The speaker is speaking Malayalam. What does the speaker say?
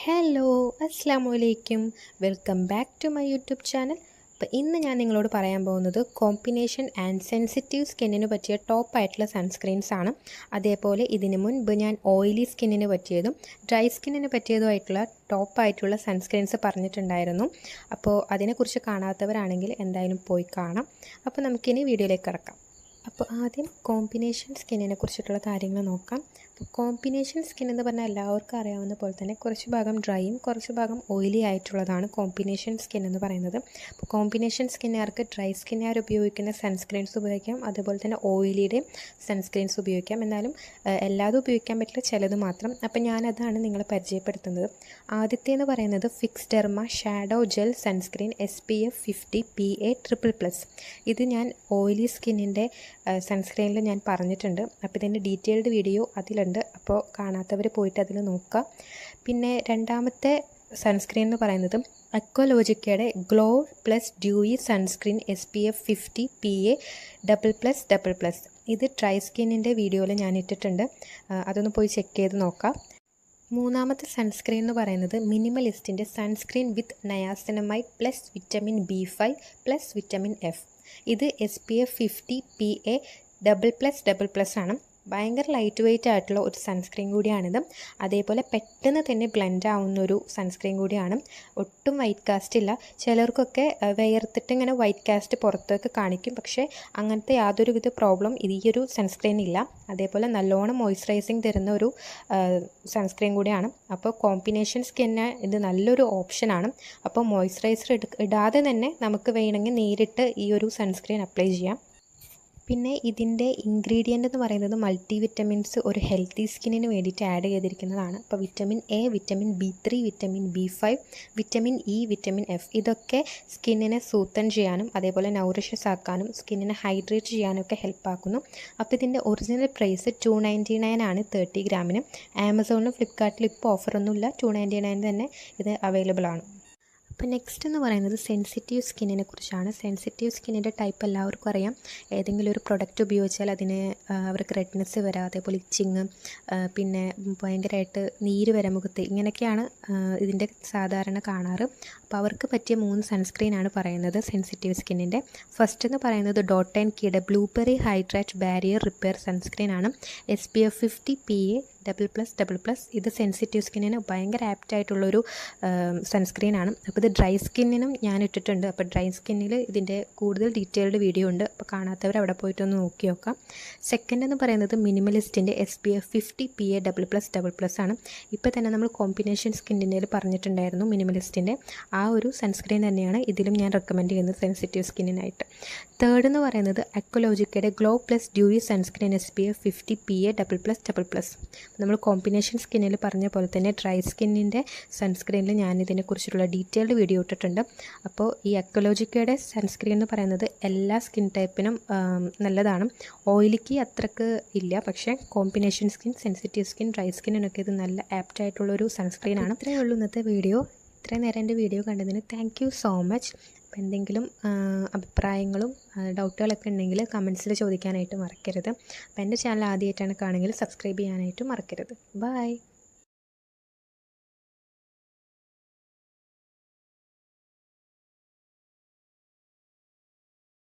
ഹലോ അസ്സാമു അലൈക്കും welcome back to my YouTube channel. അപ്പോൾ ഇന്ന് ഞാൻ നിങ്ങളോട് പറയാൻ പോകുന്നത് കോമ്പിനേഷൻ ആൻഡ് സെൻസിറ്റീവ് സ്കിന്നിന് പറ്റിയ ടോപ്പായിട്ടുള്ള സൺസ്ക്രീൻസ് ആണ്. അതേപോലെ ഇതിന് മുൻപ് ഞാൻ ഓയിലി സ്കിന്നിന് പറ്റിയതും ഡ്രൈ സ്കിന്നിന് പറ്റിയതുമായിട്ടുള്ള ടോപ്പായിട്ടുള്ള സൺസ്ക്രീൻസ് പറഞ്ഞിട്ടുണ്ടായിരുന്നു. അപ്പോൾ അതിനെക്കുറിച്ച് കാണാത്തവരാണെങ്കിൽ എന്തായാലും പോയി കാണാം. അപ്പോൾ നമുക്കിനി വീഡിയോയിലേക്ക് കിടക്കാം. അപ്പോൾ ആദ്യം കോമ്പിനേഷൻ സ്കിന്നിനെ കുറിച്ചിട്ടുള്ള കാര്യങ്ങൾ നോക്കാം. അപ്പോൾ കോമ്പിനേഷൻ സ്കിൻ എന്ന് പറഞ്ഞാൽ എല്ലാവർക്കും അറിയാവുന്ന പോലെ തന്നെ കുറച്ച് ഭാഗം ഡ്രൈയും കുറച്ച് ഭാഗം ഓയിലി ആയിട്ടുള്ളതാണ് കോമ്പിനേഷൻ സ്കിൻ എന്ന് പറയുന്നത്. അപ്പോൾ കോമ്പിനേഷൻ സ്കിന്നുകാർക്ക് ഡ്രൈ സ്കിന്നുകാർ ഉപയോഗിക്കുന്ന സൺസ്ക്രീൻസ് ഉപയോഗിക്കാം, അതുപോലെ തന്നെ ഓയിലിയുടെയും സൺസ്ക്രീൻസ് ഉപയോഗിക്കാം. എന്നാലും എല്ലാതും ഉപയോഗിക്കാൻ പറ്റില്ല, ചിലത് മാത്രം. അപ്പോൾ ഞാനതാണ് നിങ്ങളെ പരിചയപ്പെടുത്തുന്നത്. ആദ്യത്തേന്ന് പറയുന്നത് fix derma shadow gel sunscreen SPF 50 PA+++. ഇത് ഞാൻ ഓയിലി സ്കിന്നിൻ്റെ സൺസ്ക്രീനിൽ ഞാൻ പറഞ്ഞിട്ടുണ്ട്. അപ്പോൾ ഇതിൻ്റെ ഡീറ്റെയിൽഡ് വീഡിയോ അതിലുണ്ട്, അപ്പോൾ കാണാത്തവർ പോയിട്ട് അതിൽ നോക്കുക. പിന്നെ രണ്ടാമത്തെ സൺസ്ക്രീൻ എന്ന് പറയുന്നത് അക്വലോജിക്കയുടെ glow plus dewy sunscreen SPF 50 PA++++. ഇത് ഡ്രൈ സ്കിന്നിൻ്റെ വീഡിയോയിൽ ഞാൻ ഇട്ടിട്ടുണ്ട്, അതൊന്ന് പോയി ചെക്ക് ചെയ്ത് നോക്കാം. മൂന്നാമത്തെ സൺസ്ക്രീൻ എന്ന് പറയുന്നത് മിനിമലിസ്റ്റിൻ്റെ sunscreen with niacinamide plus vitamin B5 plus vitamin F. ഇത് SPF 50 PA++++ ആണ്. ഭയങ്കര ലൈറ്റ് വെയ്റ്റ് ആയിട്ടുള്ള ഒരു സൺസ്ക്രീൻ കൂടിയാണിത്. അതേപോലെ പെട്ടെന്ന് തന്നെ ബ്ലെൻഡ് ആവുന്ന ഒരു സൺസ്ക്രീൻ കൂടിയാണ്. ഒട്ടും വൈറ്റ് കാസ്റ്റ് ഇല്ല. ചിലർക്കൊക്കെ വിയർത്തിട്ട് ഇങ്ങനെ വൈറ്റ് കാസ്റ്റ് പുറത്തൊക്കെ കാണിക്കും, പക്ഷേ അങ്ങനത്തെ യാതൊരുവിധ പ്രോബ്ലം ഈ ഒരു സൺസ്ക്രീൻ ഇല്ല. അതേപോലെ നല്ലോണം മോയ്സ്ചറൈസിങ് തരുന്ന ഒരു സൺസ്ക്രീൻ കൂടിയാണ്. അപ്പോൾ കോമ്പിനേഷൻ സ്കിന്നിന് ഇത് നല്ലൊരു ഓപ്ഷനാണ്. അപ്പോൾ മോയ്സ്ചറൈസർ ഇടാതെ തന്നെ നമുക്ക് വേണമെങ്കിൽ നേരിട്ട് ഈ ഒരു സൺസ്ക്രീൻ അപ്ലൈ ചെയ്യാം. പിന്നെ ഇതിൻ്റെ ഇൻഗ്രീഡിയൻ്റ് എന്ന് പറയുന്നത് മൾട്ടി വിറ്റമിൻസ് ഒരു ഹെൽത്തി സ്കിന്നിന് വേണ്ടിയിട്ട് ആഡ് ചെയ്തിരിക്കുന്നതാണ്. അപ്പോൾ vitamin A, vitamin B3, vitamin B5, vitamin E, vitamin F ഇതൊക്കെ സ്കിന്നിനെ സൂത്തൻ ചെയ്യാനും അതേപോലെ നൗറിഷസ് ആക്കാനും സ്കിന്നിനെ ഹൈഡ്രേറ്റ് ചെയ്യാനും ഒക്കെ ഹെൽപ്പാക്കുന്നു. അപ്പോൾ ഇതിൻ്റെ ഒറിജിനൽ പ്രൈസ് 299 ആണ് 30 ഗ്രാമിന്. ആമസോണിലും ഫ്ലിപ്കാർട്ടിലും ഇപ്പോൾ ഓഫറൊന്നുമില്ല, 299 തന്നെ ഇത് അവൈലബിൾ ആണ്. അപ്പോൾ നെക്സ്റ്റ് എന്ന് പറയുന്നത് സെൻസിറ്റീവ് സ്കിന്നിനെ കുറിച്ചാണ്. സെൻസിറ്റീവ് സ്കിന്നിൻ്റെ ടൈപ്പ് എല്ലാവർക്കും അറിയാം. ഏതെങ്കിലും ഒരു പ്രൊഡക്റ്റ് ഉപയോഗിച്ചാൽ അതിന് അവർക്ക് റെഡ്നെസ് വരാം, അതേപോലെ ഇച്ചിങ്, പിന്നെ ഭയങ്കരമായിട്ട് നീര് വരാം മുഖത്ത്, ഇങ്ങനെയൊക്കെയാണ് ഇതിൻ്റെ സാധാരണ കാണാറ്. അപ്പോൾ അവർക്ക് പറ്റിയ 3 സൺസ്ക്രീനാണ് പറയുന്നത് സെൻസിറ്റീവ് സ്കിന്നിൻ്റെ. ഫസ്റ്റ് എന്ന് പറയുന്നത് ഡോട്ട് ആൻഡ് കീയുടെ blueberry hydrate barrier repair sunscreen ആണ്. SPF 50 PA++++. ഇത് സെൻസിറ്റീവ് സ്കിന്നിന് ഭയങ്കര ആപ്റ്റായിട്ടുള്ളൊരു സൺസ്ക്രീനാണ്. അപ്പോൾ ഇത് ഡ്രൈ സ്കിന്നിനും ഞാൻ ഇട്ടിട്ടുണ്ട്. അപ്പോൾ ഡ്രൈ സ്കിന്നിൽ ഇതിൻ്റെ കൂടുതൽ ഡീറ്റെയിൽഡ് വീഡിയോ ഉണ്ട്, അപ്പോൾ കാണാത്തവർ അവിടെ പോയിട്ടൊന്ന് നോക്കി നോക്കാം. സെക്കൻഡ് എന്ന് പറയുന്നത് മിനിമലിസ്റ്റിൻ്റെ SPF 50 PA++++ ആണ്. ഇപ്പോൾ തന്നെ നമ്മൾ കോമ്പിനേഷൻ സ്കിന്നിൻ്റെ പറഞ്ഞിട്ടുണ്ടായിരുന്നു മിനിമലിസ്റ്റിൻ്റെ ആ ഒരു സൺസ്ക്രീൻ തന്നെയാണ് ഇതിലും ഞാൻ റെക്കമെൻഡ് ചെയ്യുന്നത് സെൻസിറ്റീവ് സ്കിന്നിനായിട്ട്. തേർഡ് എന്ന് പറയുന്നത് അക്വലോജിക്കയുടെ glow plus dewy sunscreen SPF 50 PA++++. നമ്മൾ കോമ്പിനേഷൻ സ്കിന്നിൽ പറഞ്ഞ പോലെ തന്നെ ഡ്രൈ സ്കിന്നിൻ്റെ സൺസ്ക്രീനിൽ ഞാൻ ഇതിനെക്കുറിച്ചുള്ള ഡീറ്റെയിൽഡ് വീഡിയോ ഇട്ടിട്ടുണ്ട്. അപ്പോൾ ഈ അക്വലോജിക്കയുടെ സൺസ്ക്രീൻ എന്ന് പറയുന്നത് എല്ലാ സ്കിൻ ടൈപ്പിനും നല്ലതാണ്. ഓയിലിക്ക് അത്രക്ക് ഇല്ല, പക്ഷേ combination skin, sensitive skin, dry സ്കിന്നിനൊക്കെ ഇത് നല്ല ആപ്റ്റായിട്ടുള്ളൊരു സൺസ്ക്രീനാണ്. ഇത്രയേ ഉള്ളൂ ഇന്നത്തെ വീഡിയോ. ഇത്രയും നേരം എൻ്റെ വീഡിയോ കണ്ടതിന് താങ്ക് യു സോ മച്ച്. അപ്പോൾ എന്തെങ്കിലും അഭിപ്രായങ്ങളും ഡൗട്ടുകളൊക്കെ ഉണ്ടെങ്കിൽ കമൻസിൽ ചോദിക്കാനായിട്ട് മറക്കരുത്. അപ്പോൾ എൻ്റെ ചാനൽ ആദ്യമായിട്ടാണ് കാണുമെങ്കിൽ സബ്സ്ക്രൈബ് ചെയ്യാനായിട്ട് മറക്കരുത്. ബൈ.